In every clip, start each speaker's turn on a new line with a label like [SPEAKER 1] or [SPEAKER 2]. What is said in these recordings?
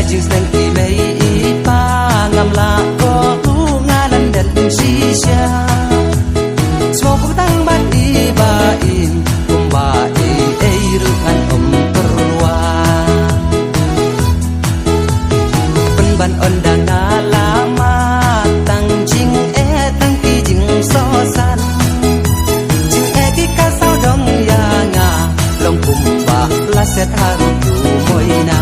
[SPEAKER 1] จึงแสงที่ไม่ป้างำลาก็รู้งานนั้นเด็ดชีชาสมบูตั้งบัดดีบาอินกุมบาอีเอรุกันอมปรวาเป็นบันอ่อนดานาลามาตั้งจิงเอตั้งที่จิงโซสันจิงเอที่กาเศร้าดงยางาลงกุมบาละเสถารุอยู่มวยนา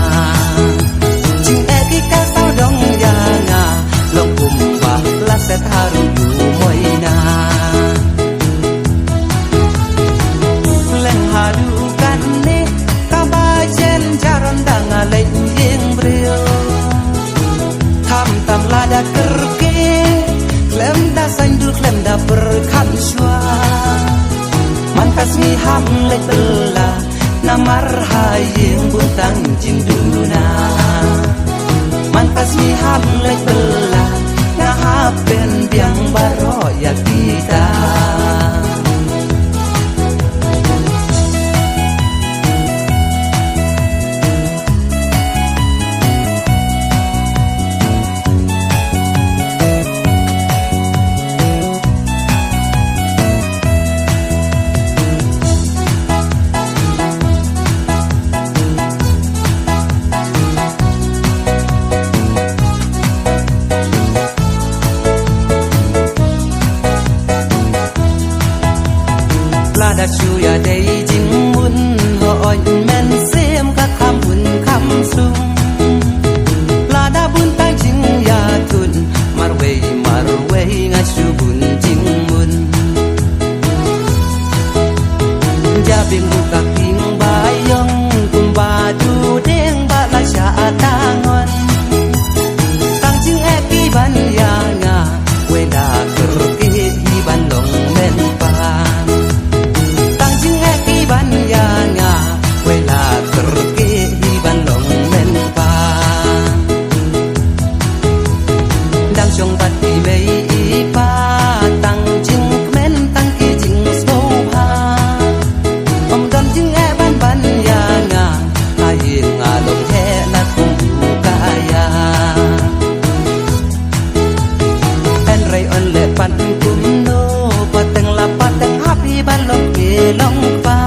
[SPEAKER 1] จิงเอที่กาเศร้าดงยางาลงกุมบาละเสถารุอยู่มวยนาหาดูกันนี่ก็บาเช่นจารอนดังอะไรยิงเรียวทำตำลาดากระเกเคลมดาสันดูเคลมดาberคันชัวมันkas mi ham lek bela namar haying buntang jing duna man kas mi ham lek bela na hapen biang baro ya kitaดักชูยาได้จิงมุนหอยแม่นเสียมกะคำบุญคำสูงลาดาบุญตั้งจิงยาทุนมารเวยงาชูบุญจิงมุนยาบิงบุกะพิงบายองกุมบาดูเด้งบาลาชาตางอนตั้งจิงแอกีบันยางาเวดากระเกฮีบันลงเม่นปาบันยางาเวลาตรเกฮีบันลงเม่นปาดังชงบัดที่ไม่ปาตั้งจิงเม่นตั้งกีจิงโซภาอมดอนจิงแอบันยางาอายิงอาลงแห่นักคงอยู่กายาแอนไรอ่อนเล็ปันกุมโนปัดแต่งลับปัดแต่งฮับฮีบันลงเกลงปา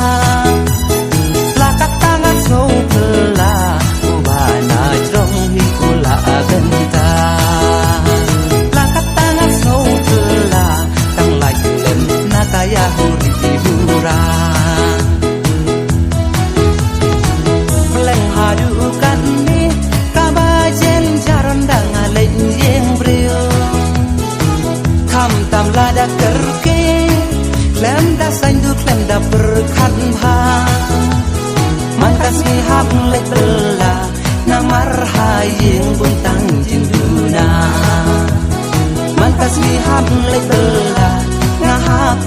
[SPEAKER 1] berkat ha man kasmi hak lek bela namar haying buntang jing duna man kasmi hak lek bela ngahap